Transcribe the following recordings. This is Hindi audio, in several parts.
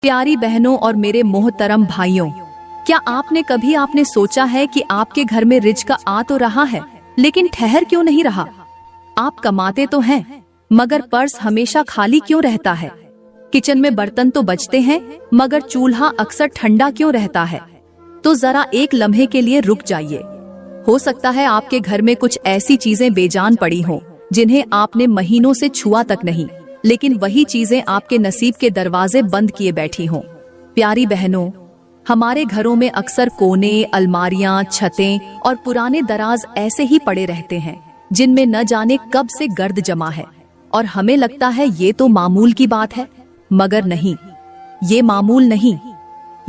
प्यारी बहनों और मेरे मोहतरम भाइयों, क्या आपने सोचा है कि आपके घर में रिज्क आ तो रहा है, लेकिन ठहर क्यों नहीं रहा? आप कमाते तो हैं, मगर पर्स हमेशा खाली क्यों रहता है? किचन में बर्तन तो बचते हैं, मगर चूल्हा अक्सर ठंडा क्यों रहता है? तो जरा एक लम्हे के लिए रुक जाइए। हो सकता है आपके घर में कुछ ऐसी चीजें बेजान पड़ी हों, जिन्हें आपने महीनों से छुआ तक नहीं, लेकिन वही चीजें आपके नसीब के दरवाजे बंद किए बैठी हों। प्यारी बहनों, हमारे घरों में अक्सर कोने, अलमारियां, छतें और पुराने दराज ऐसे ही पड़े रहते हैं, जिनमें न जाने कब से गर्द जमा है, और हमें लगता है ये तो मामूल की बात है, मगर नहीं, ये मामूल नहीं।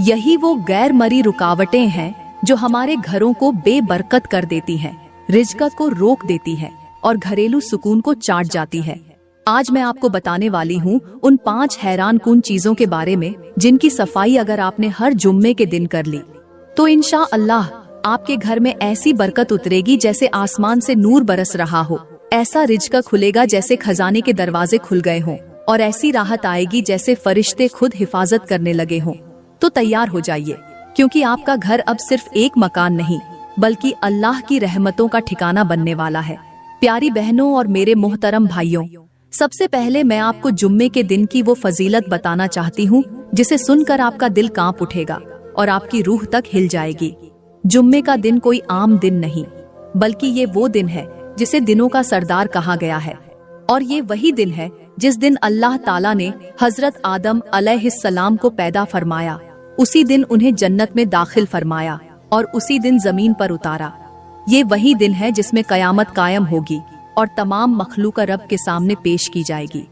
यही वो गैर मरी रुकावटें हैं जो हमारे घरों को बेबरकत कर देती हैं, रिज्क को रोक देती हैं और घरेलू सुकून को चाट जाती है। आज मैं आपको बताने वाली हूँ उन 5 हैरानकुन चीजों के बारे में, जिनकी सफाई अगर आपने हर जुम्मे के दिन कर ली, तो इंशाअल्लाह आपके घर में ऐसी बरकत उतरेगी जैसे आसमान से नूर बरस रहा हो। ऐसा रिज्क खुलेगा जैसे खजाने के दरवाजे खुल गए हों, और ऐसी राहत आएगी जैसे फरिश्ते खुद हिफाजत करने लगे हों। तो तैयार हो जाइए, क्योंकि आपका घर अब सिर्फ एक मकान नहीं, बल्कि अल्लाह की रहमतों का ठिकाना बनने वाला है। प्यारी बहनों और मेरे मोहतरम भाइयों, सबसे पहले मैं आपको जुम्मे के दिन की वो फजीलत बताना चाहती हूँ, जिसे सुनकर आपका दिल कांप उठेगा और आपकी रूह तक हिल जाएगी। जुम्मे का दिन कोई आम दिन नहीं, बल्कि ये वो दिन है जिसे दिनों का सरदार कहा गया है, और ये वही दिन है जिस दिन अल्लाह ताला ने हजरत आदम अलैहिस्सलाम को पैदा फरमाया, उसी दिन उन्हें जन्नत में दाखिल फरमाया और उसी दिन जमीन पर उतारा। ये वही दिन है जिसमें कयामत कायम होगी और तमाम मखलूक रब के सामने पेश की जाएगी।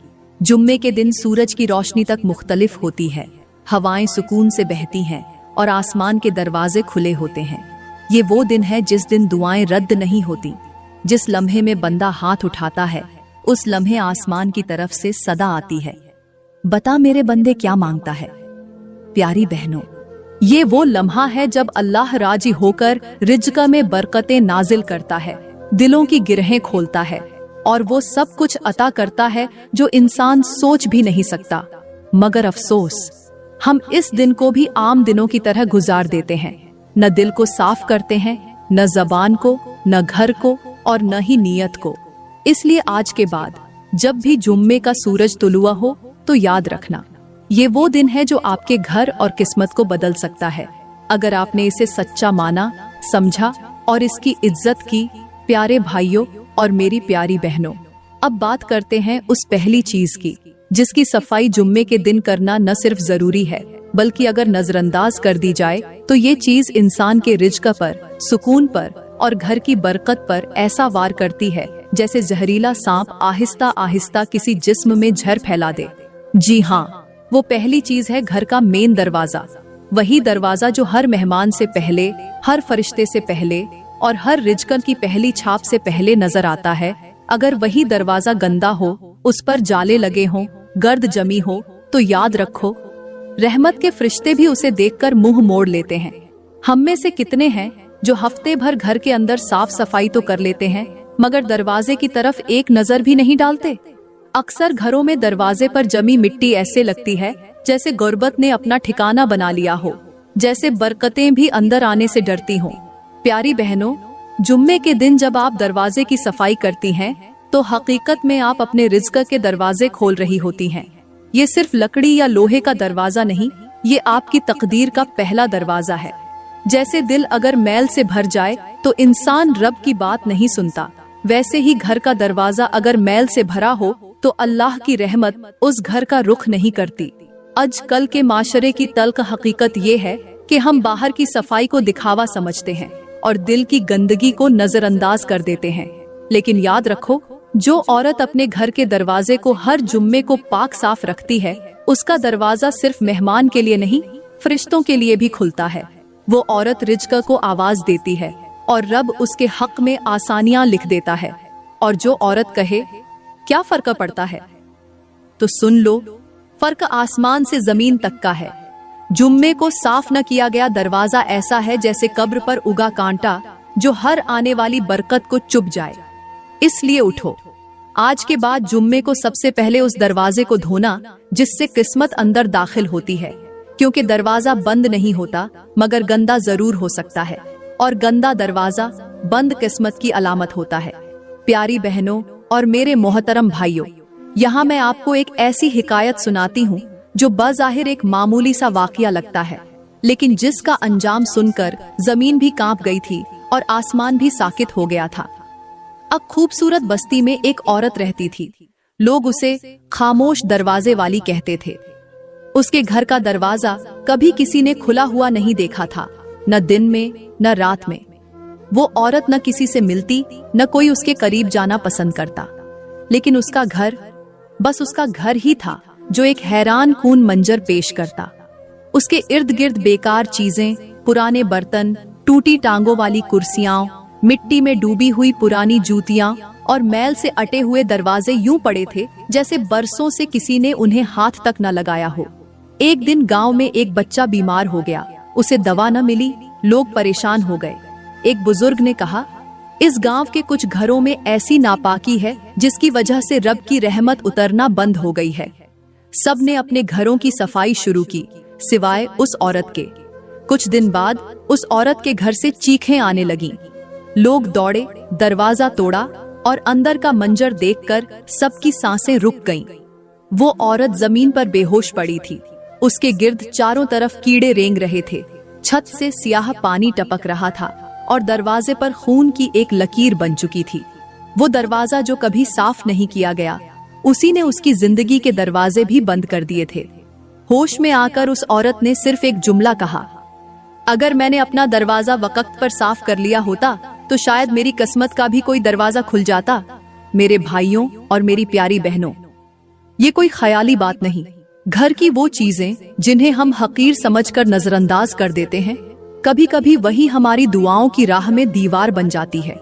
जुम्मे के दिन सूरज की रोशनी तक मुख्तलिफ होती है, हवाएं सुकून से बहती हैं और आसमान के दरवाजे खुले होते हैं। ये वो दिन है जिस दिन दुआएं रद्द नहीं होती। जिस लम्हे में बंदा हाथ उठाता है, उस लम्हे आसमान की तरफ से सदा आती है, बता मेरे बंदे क्या मांगता है। प्यारी बहनों, ये वो लम्हा है जब अल्लाह राजी होकर रिज्क में बरकतें नाजिल करता है, दिलों की गिरहें खोलता है और वो सब कुछ अता करता है जो इंसान सोच भी नहीं सकता। मगर अफसोस, हम इस दिन को भी आम दिनों की तरह गुजार देते हैं। न दिल को साफ करते हैं, न जबान को, न घर को और न ही नीयत को। इसलिए आज के बाद जब भी जुम्मे का सूरज तुलुआ हो, तो याद रखना, ये वो दिन है जो आपके घर और किस्मत को बदल सकता है, अगर आपने इसे सच्चा माना, समझा और इसकी इज्जत की। प्यारे भाइयों और मेरी प्यारी बहनों, अब बात करते हैं उस पहली चीज की, जिसकी सफाई जुम्मे के दिन करना न सिर्फ जरूरी है, बल्कि अगर नजरअंदाज कर दी जाए तो ये चीज इंसान के रिज्क पर, सुकून पर और घर की बरकत पर ऐसा वार करती है जैसे जहरीला सांप आहिस्ता आहिस्ता किसी जिस्म में जहर फैला दे। जी हाँ, वो पहली चीज है घर का मेन दरवाजा। वही दरवाजा जो हर मेहमान से पहले, हर फरिश्ते से पहले और हर रिज्क की पहली छाप से पहले नजर आता है। अगर वही दरवाजा गंदा हो, उस पर जाले लगे हों, गर्द जमी हो, तो याद रखो, रहमत के फरिश्ते भी उसे देखकर मुंह मोड़ लेते हैं। हम में से कितने हैं जो हफ्ते भर घर के अंदर साफ सफाई तो कर लेते हैं, मगर दरवाजे की तरफ एक नजर भी नहीं डालते। अक्सर घरों में दरवाजे पर जमी मिट्टी ऐसे लगती है जैसे गुर्बत ने अपना ठिकाना बना लिया हो, जैसे बरकतें भी अंदर आने से डरती हों। प्यारी बहनों, जुम्मे के दिन जब आप दरवाजे की सफाई करती हैं, तो हकीकत में आप अपने रिज्क के दरवाजे खोल रही होती हैं। ये सिर्फ लकड़ी या लोहे का दरवाजा नहीं, ये आपकी तकदीर का पहला दरवाजा है। जैसे दिल अगर मैल से भर जाए तो इंसान रब की बात नहीं सुनता, वैसे ही घर का दरवाजा अगर मैल से भरा हो तो अल्लाह की रहमत उस घर का रुख नहीं करती। आजकल के माशरे की तल्ख हकीकत ये है कि हम बाहर की सफाई को दिखावा समझते हैं और दिल की गंदगी को नजरअंदाज कर देते हैं। लेकिन याद रखो, जो औरत अपने घर के दरवाजे को हर जुम्मे को पाक साफ रखती है, उसका दरवाजा सिर्फ मेहमान के लिए नहीं, फरिश्तों के लिए भी खुलता है। वो औरत रिज्क को आवाज देती है और रब उसके हक में आसानियां लिख देता है। और जो औरत कहे क्या फर्क पड़ता है, तो सुन लो, फर्क आसमान से जमीन तक का है। जुम्मे को साफ न किया गया दरवाजा ऐसा है जैसे कब्र पर उगा कांटा, जो हर आने वाली बरकत को चुभ जाए। इसलिए उठो, आज के बाद जुम्मे को सबसे पहले उस दरवाजे को धोना जिससे किस्मत अंदर दाखिल होती है। क्योंकि दरवाजा बंद नहीं होता मगर गंदा जरूर हो सकता है, और गंदा दरवाजा बंद किस्मत की अलामत होता है। प्यारी बहनों और मेरे मोहतरम भाइयों, यहाँ मैं आपको एक ऐसी हिकायत सुनाती हूँ जो बज़ाहिर एक मामूली सा वाकया लगता है, लेकिन जिसका अंजाम सुनकर जमीन भी कांप गई थी और आसमान भी साकित हो गया था। एक खूबसूरत बस्ती में एक औरत रहती थी। लोग उसे खामोश दरवाजे वाली कहते थे। उसके घर का दरवाजा कभी किसी ने खुला हुआ नहीं देखा था, न दिन में न रात में। वो औरत न किसी से मिलती, न कोई उसके करीब जाना पसंद करता, लेकिन उसका घर बस उसका घर ही था जो एक हैरान कून मंजर पेश करता। उसके इर्द गिर्द बेकार चीजें, पुराने बर्तन, टूटी टांगों वाली कुर्सियां, मिट्टी में डूबी हुई पुरानी जूतियां और मैल से अटे हुए दरवाजे यूं पड़े थे जैसे बरसों से किसी ने उन्हें हाथ तक न लगाया हो। एक दिन गांव में एक बच्चा बीमार हो गया। उसे दवा न मिली, लोग परेशान हो गए। एक बुजुर्ग ने कहा, इस गांव के कुछ घरों में ऐसी नापाकी है जिसकी वजह से रब की रहमत उतरना बंद हो गई है। सब ने अपने घरों की सफाई शुरू की, सिवाय उस औरत के। कुछ दिन बाद उस औरत के घर से चीखें आने लगीं। लोग दौड़े, दरवाजा तोड़ा और अंदर का मंजर देखकर सबकी सांसें रुक गईं। वो औरत जमीन पर बेहोश पड़ी थी। उसके गिर्द चारों तरफ कीड़े रेंग रहे थे। छत से सियाह पानी टपक रहा था और दरवाजे पर खून की एक लकीर बन चुकी थी। वो दरवाजा जो कभी साफ नहीं किया गया, उसी ने उसकी जिंदगी के दरवाजे भी बंद कर दिए थे। होश में आकर उस औरत ने सिर्फ एक जुमला कहा, अगर मैंने अपना दरवाजा वक्त पर साफ कर लिया होता तो शायद मेरी किस्मत का भी कोई दरवाजा खुल जाता। मेरे भाइयों और मेरी प्यारी बहनों, ये कोई ख्याली बात नहीं। घर की वो चीजें जिन्हें हम हकीर समझकर नजरअंदाज कर देते हैं, कभी कभी वही हमारी दुआओं की राह में दीवार बन जाती है।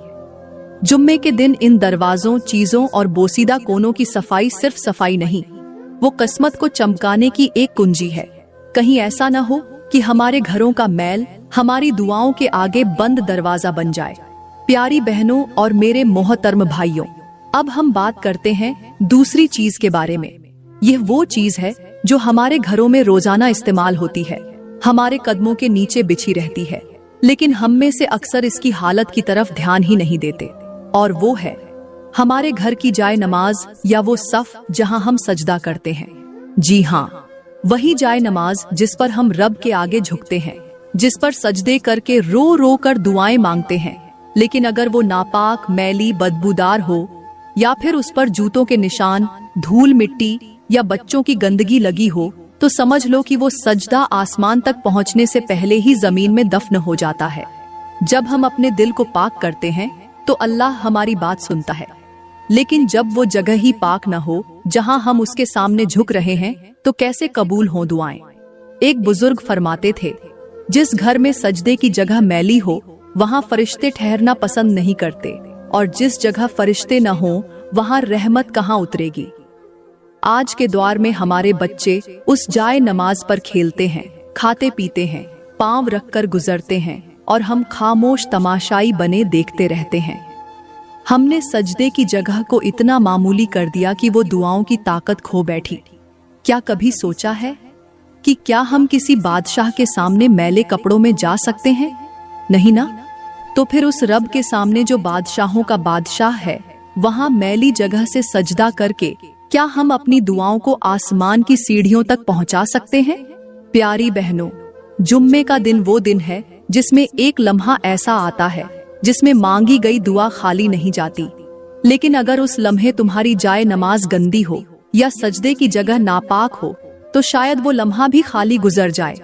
जुम्मे के दिन इन दरवाजों, चीजों और बोसीदा कोनों की सफाई सिर्फ सफाई नहीं, वो किस्मत को चमकाने की एक कुंजी है। कहीं ऐसा न हो कि हमारे घरों का मैल हमारी दुआओं के आगे बंद दरवाजा बन जाए। प्यारी बहनों और मेरे मोहतरम भाइयों, अब हम बात करते हैं दूसरी चीज के बारे में। यह वो चीज है जो हमारे घरों में रोजाना इस्तेमाल होती है, हमारे कदमों के नीचे बिछी रहती है, लेकिन हम में से अक्सर इसकी हालत की तरफ ध्यान ही नहीं देते। और वो है हमारे घर की जाए नमाज, या वो सफ जहां हम सजदा करते हैं। जी हाँ, वही जाए नमाज जिस पर हम रब के आगे झुकते हैं, जिस पर सजदे करके रो रो कर दुआएं मांगते हैं। लेकिन अगर वो नापाक, मैली, बदबूदार हो, या फिर उस पर जूतों के निशान, धूल मिट्टी या बच्चों की गंदगी लगी हो, तो समझ लो कि वो सजदा आसमान तक पहुंचने से पहले ही जमीन में दफन हो जाता है। जब हम अपने दिल को पाक करते हैं तो अल्लाह हमारी बात सुनता है, लेकिन जब वो जगह ही पाक न हो जहां हम उसके सामने झुक रहे हैं, तो कैसे कबूल हो दुआएं। एक बुजुर्ग फरमाते थे, जिस घर में सजदे की जगह मैली हो वहां फरिश्ते ठहरना पसंद नहीं करते, और जिस जगह फरिश्ते न हो वहां रहमत कहां उतरेगी। आज के दौर में हमारे बच्चे उस जाए नमाज पर खेलते हैं, खाते पीते हैं, पांव रखकर गुजरते हैं, और हम खामोश तमाशाई बने देखते रहते हैं। हमने सजदे की जगह को इतना मामूली कर दिया कि वो दुआओं की ताकत खो बैठी। क्या कभी सोचा है कि क्या हम किसी बादशाह के सामने मैले कपड़ों में जा सकते हैं? नहीं ना। तो फिर उस रब के सामने जो बादशाहों का बादशाह है, वहां मैली जगह से सजदा करके क्या हम अपनी दुआओं को आसमान की सीढ़ियों तक पहुंचा सकते हैं? प्यारी बहनों, जुम्मे का दिन वो दिन है जिसमें एक लम्हा ऐसा आता है जिसमें मांगी गई दुआ खाली नहीं जाती। लेकिन अगर उस लम्हे तुम्हारी जाए नमाज गंदी हो या सजदे की जगह नापाक हो, तो शायद वो लम्हा भी खाली गुजर जाए।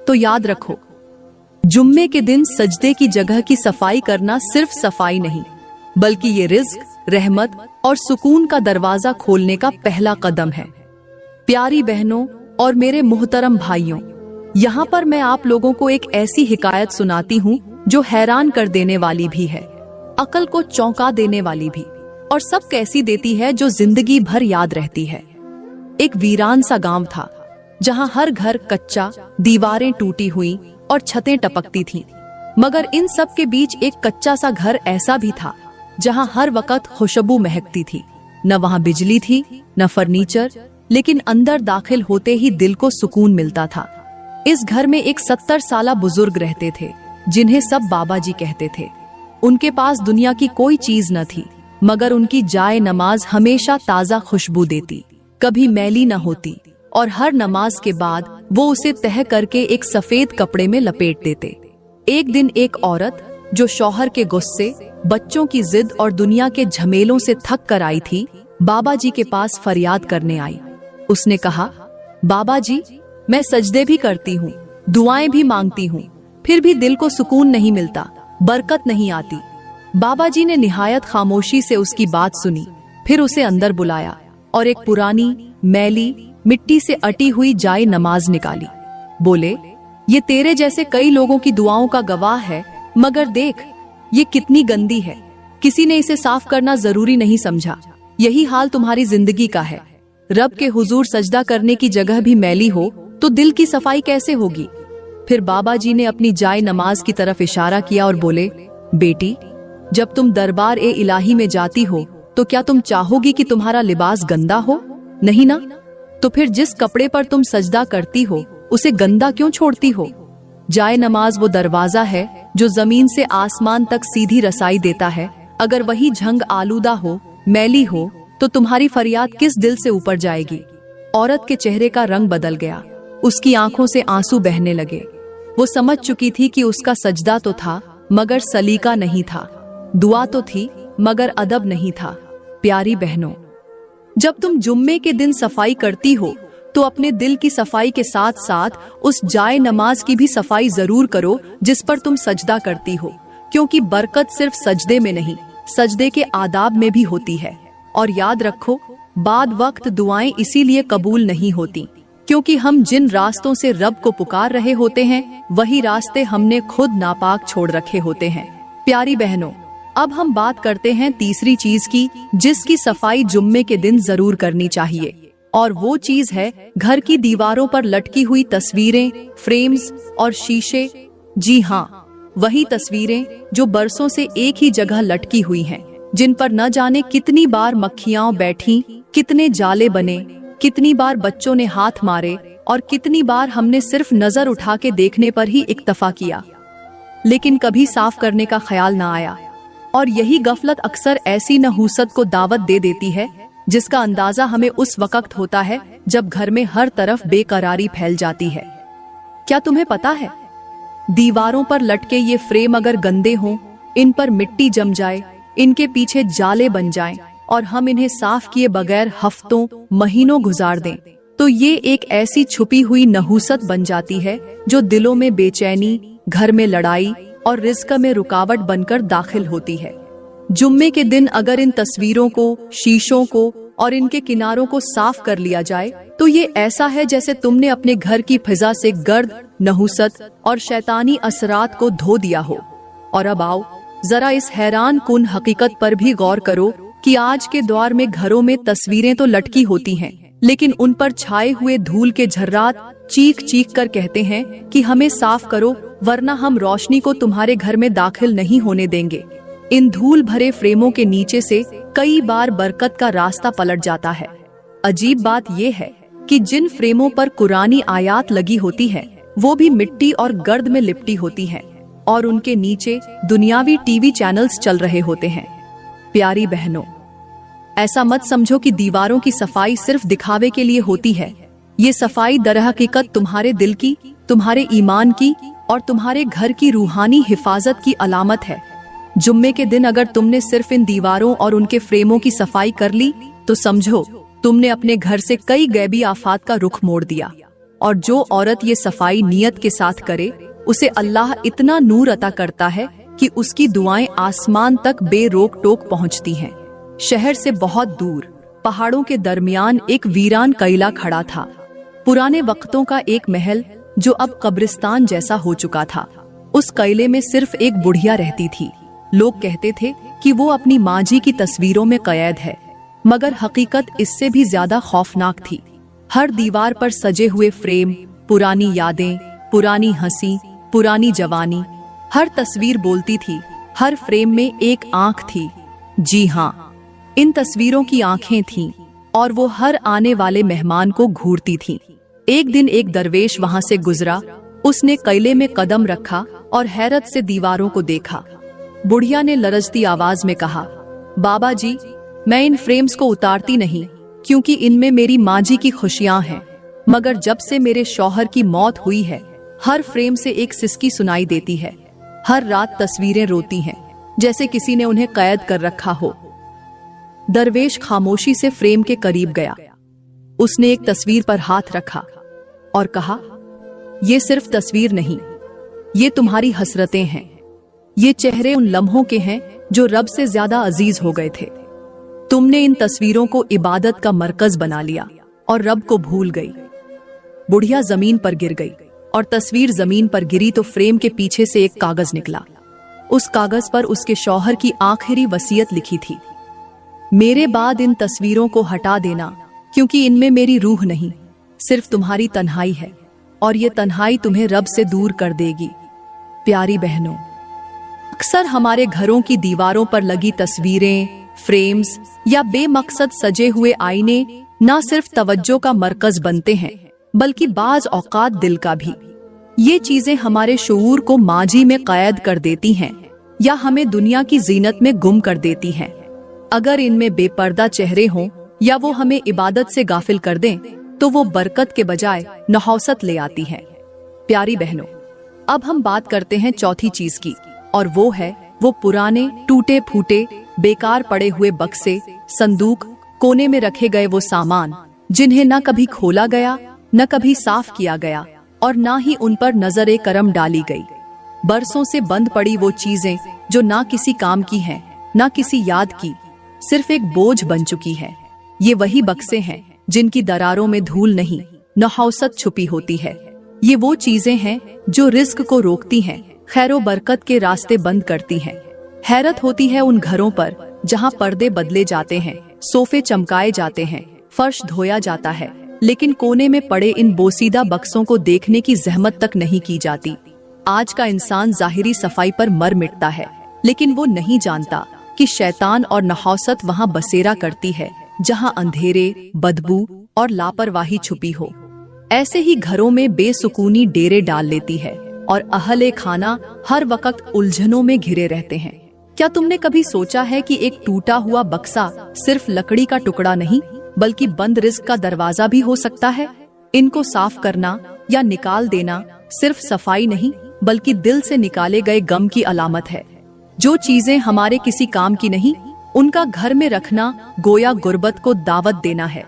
तो याद रखो, जुम्मे के दिन सजदे की जगह की सफाई करना सिर्फ सफाई नहीं, बल्कि ये रिज़्क, रहमत और सुकून का दरवाजा खोलने का पहला कदम है। प्यारी बहनों और मेरे मोहतरम भाइयों, यहाँ पर मैं आप लोगों को एक ऐसी हिकायत सुनाती हूँ जो हैरान कर देने वाली भी है, अकल को चौंका देने वाली भी, और सब कैसी देती है जो जिंदगी भर याद रहती है। एक वीरान सा गांव था जहाँ हर घर कच्चा, दीवारें टूटी हुई और छतें टपकती थीं। मगर इन सब के बीच एक कच्चा सा घर ऐसा भी था जहां हर वक्त खुशबू महकती थी। न वहां बिजली थी, न फर्नीचर, लेकिन अंदर दाखिल होते ही दिल को सुकून मिलता था। इस घर में एक 70 साला बुजुर्ग रहते थे जिन्हें सब बाबा जी कहते थे। उनके पास दुनिया की कोई चीज न थी, मगर उनकी जाए नमाज हमेशा ताजा खुशबू देती, कभी मैली न होती, और हर नमाज के बाद वो उसे तह करके एक सफेद कपड़े में लपेट देते। एक दिन एक औरत जो शौहर के गुस्से, बच्चों की जिद और दुनिया के झमेलों से थक कर आई थी, बाबा जी के पास फरियाद करने आई। उसने कहा, बाबा जी, मैं सजदे भी करती हूँ, दुआएं भी मांगती हूँ, फिर भी दिल को सुकून नहीं मिलता, बरकत नहीं आती। बाबा जी ने निहायत खामोशी से उसकी बात सुनी, फिर उसे अंदर बुलाया और एक पुरानी, मैली, मिट्टी से अटी हुई जाए नमाज निकाली। बोले, ये तेरे जैसे कई लोगों की दुआओं का गवाह है, मगर देख ये कितनी गंदी है। किसी ने इसे साफ करना जरूरी नहीं समझा। यही हाल तुम्हारी जिंदगी का है। रब के हुजूर सजदा करने की जगह भी मैली हो तो दिल की सफाई कैसे होगी। फिर बाबा जी ने अपनी जाए नमाज की तरफ इशारा किया और बोले, बेटी, जब तुम दरबार ए इलाही में जाती हो तो क्या तुम चाहोगी कि तुम्हारा लिबास गंदा हो? नहीं ना? तो फिर जिस कपड़े पर तुम सजदा करती हो उसे गंदा क्यों छोड़ती हो? जाए नमाज वो दरवाजा है जो जमीन से आसमान तक सीधी रसाई देता है। अगर वही झंग आलूदा हो, मैली हो, तो तुम्हारी फरियाद किस दिल से ऊपर जाएगी। औरत के चेहरे का रंग बदल गया, उसकी आंखों से आंसू बहने लगे। वो समझ चुकी थी कि उसका सजदा तो था मगर सलीका नहीं था, दुआ तो थी मगर अदब नहीं था। प्यारी बहनों, जब तुम जुम्मे के दिन सफाई करती हो तो अपने दिल की सफाई के साथ साथ उस जाए नमाज की भी सफाई जरूर करो जिस पर तुम सजदा करती हो, क्योंकि बरकत सिर्फ सजदे में नहीं, सजदे के आदाब में भी होती है। और याद रखो, बाद वक्त दुआएं इसीलिए कबूल नहीं होती क्योंकि हम जिन रास्तों से रब को पुकार रहे होते हैं वही रास्ते हमने खुद नापाक छोड़ रखे होते हैं। प्यारी बहनों, अब हम बात करते हैं तीसरी चीज की जिसकी सफाई जुम्मे के दिन जरूर करनी चाहिए, और वो चीज है घर की दीवारों पर लटकी हुई तस्वीरें, फ्रेम्स और शीशे। जी हाँ, वही तस्वीरें जो बरसों से एक ही जगह लटकी हुई हैं, जिन पर न जाने कितनी बार मक्खियां बैठी, कितने जाले बने, कितनी बार बच्चों ने हाथ मारे और कितनी बार हमने सिर्फ नजर उठा के देखने पर ही इक्तफा किया, लेकिन कभी साफ करने का ख्याल न आया। और यही गफलत अक्सर ऐसी नहूसत को दावत दे देती है जिसका अंदाजा हमें उस वक्त होता है जब घर में हर तरफ बेकरारी फैल जाती है। क्या तुम्हें पता है, दीवारों पर लटके ये फ्रेम अगर गंदे हों, इन पर मिट्टी जम जाए, इनके पीछे जाले बन जाएं और हम इन्हें साफ किए बगैर हफ्तों, महीनों गुजार दें, तो ये एक ऐसी छुपी हुई नहूसत बन जाती है जो दिलों में बेचैनी, घर में लड़ाई और रिज़्क में रुकावट बनकर दाखिल होती है। जुम्मे के दिन अगर इन तस्वीरों को, शीशों को और इनके किनारों को साफ कर लिया जाए तो ये ऐसा है जैसे तुमने अपने घर की फिजा से गर्द, नहुसत और शैतानी असरात को धो दिया हो। और अब आओ जरा इस हैरान कुन हकीकत पर भी गौर करो कि आज के दौर में घरों में तस्वीरें तो लटकी होती हैं, लेकिन उन पर छाए हुए धूल के झर्रात चीख चीख कर कहते हैं कि हमें साफ करो वरना हम रोशनी को तुम्हारे घर में दाखिल नहीं होने देंगे। इन धूल भरे फ्रेमों के नीचे से कई बार बरकत का रास्ता पलट जाता है। अजीब बात यह है कि जिन फ्रेमों पर कुरानी आयात लगी होती है वो भी मिट्टी और गर्द में लिपटी होती हैं और उनके नीचे दुनियावी टीवी चैनल्स चल रहे होते हैं। प्यारी बहनों, ऐसा मत समझो कि दीवारों की सफाई सिर्फ दिखावे के लिए होती है। ये सफाई दरहकीकत तुम्हारे दिल की, तुम्हारे ईमान की और तुम्हारे घर की रूहानी हिफाजत की अलामत है। जुम्मे के दिन अगर तुमने सिर्फ इन दीवारों और उनके फ्रेमों की सफाई कर ली तो समझो तुमने अपने घर से कई गैबी आफात का रुख मोड़ दिया। और जो औरत ये सफाई नियत के साथ करे उसे अल्लाह इतना नूर अता करता है कि उसकी दुआएं आसमान तक बेरोक टोक पहुंचती हैं। शहर से बहुत दूर पहाड़ों के दरमियान एक वीरान किला खड़ा था। पुराने वक्तों का एक महल जो अब कब्रिस्तान जैसा हो चुका था। उस किले में सिर्फ एक बुढ़िया रहती थी। लोग कहते थे कि वो अपनी माँ जी की तस्वीरों में कैद है, मगर हकीकत इससे भी ज्यादा खौफनाक थी। हर दीवार पर सजे हुए फ्रेम, पुरानी यादें, पुरानी हंसी, पुरानी जवानी, हर तस्वीर बोलती थी। हर फ्रेम में एक आंख थी। जी हाँ, इन तस्वीरों की आंखें थीं और वो हर आने वाले मेहमान को घूरती थीं। एक दिन एक दरवेश वहां से गुजरा। उसने कैले में कदम रखा और हैरत से दीवारों को देखा। बुढ़िया ने लरजती आवाज में कहा, बाबा जी, मैं इन फ्रेम्स को उतारती नहीं क्योंकि इनमें मेरी माँ जी की खुशियां हैं, मगर जब से मेरे शौहर की मौत हुई है हर फ्रेम से एक सिसकी सुनाई देती है। हर रात तस्वीरें रोती हैं जैसे किसी ने उन्हें कैद कर रखा हो। दरवेश खामोशी से फ्रेम के करीब गया। उसने एक तस्वीर पर हाथ रखा और कहा, ये सिर्फ तस्वीर नहीं, ये तुम्हारी हसरतें हैं। ये चेहरे उन लम्हों के हैं जो रब से ज्यादा अजीज हो गए थे। तुमने इन तस्वीरों को इबादत का मरकज बना लिया और रब को भूल गई। बुढ़िया जमीन पर गिर गई और तस्वीर जमीन पर गिरी तो फ्रेम के पीछे से एक कागज निकला। उस कागज पर उसके शौहर की आखिरी वसीयत लिखी थी, मेरे बाद इन तस्वीरों को हटा देना क्योंकि इनमें मेरी रूह नहीं, सिर्फ तुम्हारी तन्हाई है और ये तन्हाई तुम्हें रब से दूर कर देगी। प्यारी बहनों, अक्सर हमारे घरों की दीवारों पर लगी तस्वीरें, फ्रेम्स या बेमकसद सजे हुए आईने न सिर्फ तवज्जो का मरकज बनते हैं बल्कि बाज औकात दिल का भी। ये चीजें हमारे शऊर को माजी में कैद कर देती हैं या हमें दुनिया की जीनत में गुम कर देती हैं। अगर इनमें बेपर्दा चेहरे हों या वो हमें इबादत से गाफिल कर दें तो वो बरकत के बजाय नहौसत ले आती है। प्यारी बहनों, अब हम बात करते हैं चौथी चीज की, और वो है वो पुराने टूटे फूटे बेकार पड़े हुए बक्से, संदूक, कोने में रखे गए वो सामान जिन्हें न कभी खोला गया, न कभी साफ किया गया और न ही उन पर नजरे करम डाली गई। बरसों से बंद पड़ी वो चीजें जो ना किसी काम की हैं, ना किसी याद की, सिर्फ एक बोझ बन चुकी है। ये वही बक्से हैं जिनकी दरारों में धूल नहीं, नहौसत छुपी होती है। ये वो चीजें हैं जो रिस्क को रोकती हैं, खैरो बरकत के रास्ते बंद करती हैं। हैरत होती है उन घरों पर जहाँ पर्दे बदले जाते हैं, सोफे चमकाए जाते हैं, फर्श धोया जाता है, लेकिन कोने में पड़े इन बोसीदा बक्सों को देखने की जहमत तक नहीं की जाती। आज का इंसान जाहिरी सफाई पर मर मिटता है, लेकिन वो नहीं जानता कि शैतान और नहौसत वहाँ बसेरा करती है जहाँ अंधेरे, बदबू और लापरवाही छुपी हो। ऐसे ही घरों में बेसुकूनी डेरे डाल लेती है और अहले खाना हर वक्त उलझनों में घिरे रहते हैं। क्या तुमने कभी सोचा है कि एक टूटा हुआ बक्सा सिर्फ लकड़ी का टुकड़ा नहीं बल्कि बंद रिस्क का दरवाजा भी हो सकता है? इनको साफ करना या निकाल देना सिर्फ सफाई नहीं बल्कि दिल से निकाले गए गम की अलामत है। जो चीजें हमारे किसी काम की नहीं, उनका घर में रखना गोया गुर्बत को दावत देना है।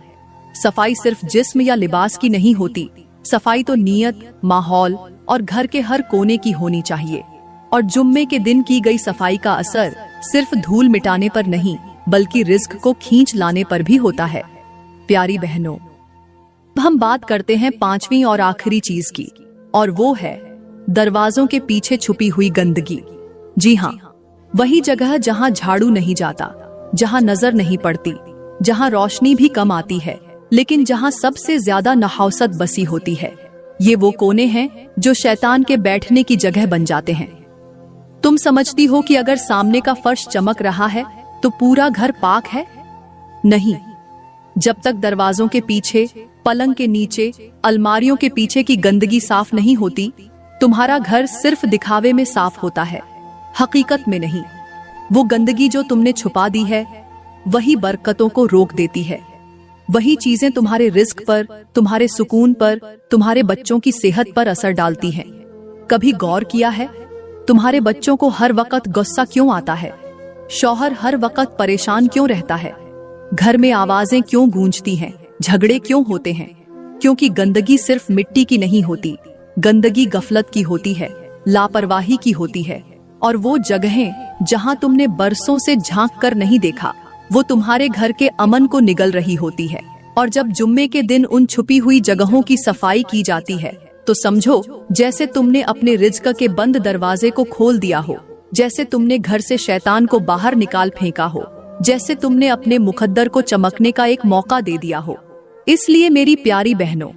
सफाई सिर्फ जिस्म या लिबास की नहीं होती, सफाई तो नीयत, माहौल और घर के हर कोने की होनी चाहिए। और जुम्मे के दिन की गई सफाई का असर सिर्फ धूल मिटाने पर नहीं बल्कि रिस्क को खींच लाने पर भी होता है। प्यारी बहनों, हम बात करते हैं पांचवी और आखिरी चीज की, और वो है दरवाजों के पीछे छुपी हुई गंदगी। जी हाँ, वही जगह जहाँ झाड़ू नहीं जाता, जहाँ नजर नहीं पड़ती, जहाँ रोशनी भी कम आती है, लेकिन जहाँ सबसे ज्यादा नहौसत बसी होती है। ये वो कोने हैं जो शैतान के बैठने की जगह बन जाते हैं। तुम समझती हो कि अगर सामने का फर्श चमक रहा है तो पूरा घर पाक है? नहीं, जब तक दरवाजों के पीछे, पलंग के नीचे, अलमारियों के पीछे की गंदगी साफ नहीं होती, तुम्हारा घर सिर्फ दिखावे में साफ होता है, हकीकत में नहीं। वो गंदगी जो तुमने छुपा दी है वही बरकतों को रोक देती है। वही चीजें तुम्हारे रिस्क पर, तुम्हारे सुकून पर, तुम्हारे बच्चों की सेहत पर असर डालती हैं। कभी गौर किया है तुम्हारे बच्चों को हर वक्त गुस्सा क्यों आता है? शौहर हर वक्त परेशान क्यों रहता है? घर में आवाजें क्यों गूंजती हैं? झगड़े क्यों होते हैं? क्योंकि गंदगी सिर्फ मिट्टी की नहीं होती, गंदगी गफलत की होती है, लापरवाही की होती है। और वो जगहें जहां तुमने बरसों से झांक कर नहीं देखा, वो तुम्हारे घर के अमन को निगल रही होती है। और जब जुम्मे के दिन उन छुपी हुई जगहों की सफाई की जाती है तो समझो जैसे तुमने अपने रिज्क के बंद दरवाजे को खोल दिया हो, जैसे तुमने घर से शैतान को बाहर निकाल फेंका हो, जैसे तुमने अपने मुकद्दर को चमकने का एक मौका दे दिया हो। इसलिए मेरी प्यारी बहनों,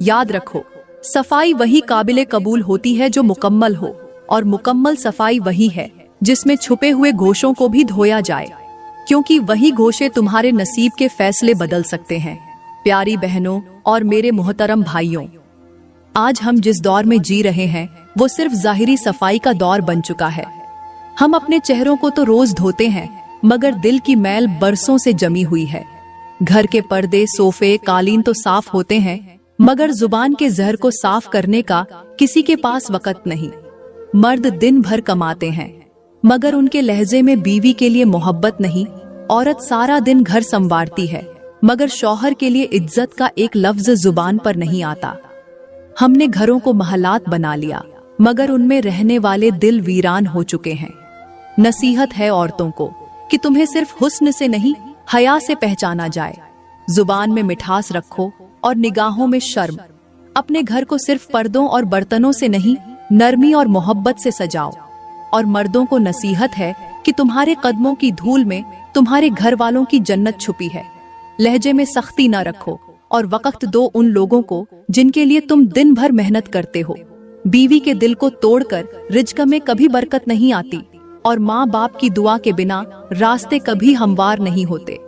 याद रखो, सफाई वही काबिले कबूल होती है जो मुकम्मल हो, और मुकम्मल सफाई वही है जिसमें छुपे हुए गोशों को भी धोया जाए, क्योंकि वही गोशे तुम्हारे नसीब के फैसले बदल सकते हैं। प्यारी बहनों और मेरे मोहतरम भाइयों, आज हम जिस दौर में जी रहे हैं वो सिर्फ जाहिरी सफाई का दौर बन चुका है। हम अपने चेहरों को तो रोज धोते हैं, मगर दिल की मैल बरसों से जमी हुई है। घर के पर्दे, सोफे, कालीन तो साफ होते हैं, मगर जुबान के जहर को साफ करने का किसी के पास वक्त नहीं। मर्द दिन भर कमाते हैं, मगर उनके लहजे में बीवी के लिए मोहब्बत नहीं। औरत सारा दिन घर संवारती है, मगर शौहर के लिए इज्जत का एक लफ्ज जुबान पर नहीं आता। हमने घरों को महलात बना लिया, मगर उनमें रहने वाले दिल वीरान हो चुके हैं। नसीहत है औरतों को कि तुम्हें सिर्फ हुस्न से नहीं, हया से पहचाना जाए। जुबान में मिठास रखो और निगाहों में शर्म। अपने घर को सिर्फ पर्दों और बर्तनों से नहीं, नरमी और मोहब्बत से सजाओ। और मर्दों को नसीहत है कि तुम्हारे कदमों की धूल में तुम्हारे घर वालों की जन्नत छुपी है। लहजे में सख्ती न रखो और वक्त दो उन लोगों को जिनके लिए तुम दिन भर मेहनत करते हो। बीवी के दिल को तोड़कर रिज्क में कभी बरकत नहीं आती, और माँ बाप की दुआ के बिना रास्ते कभी हमवार नहीं होते।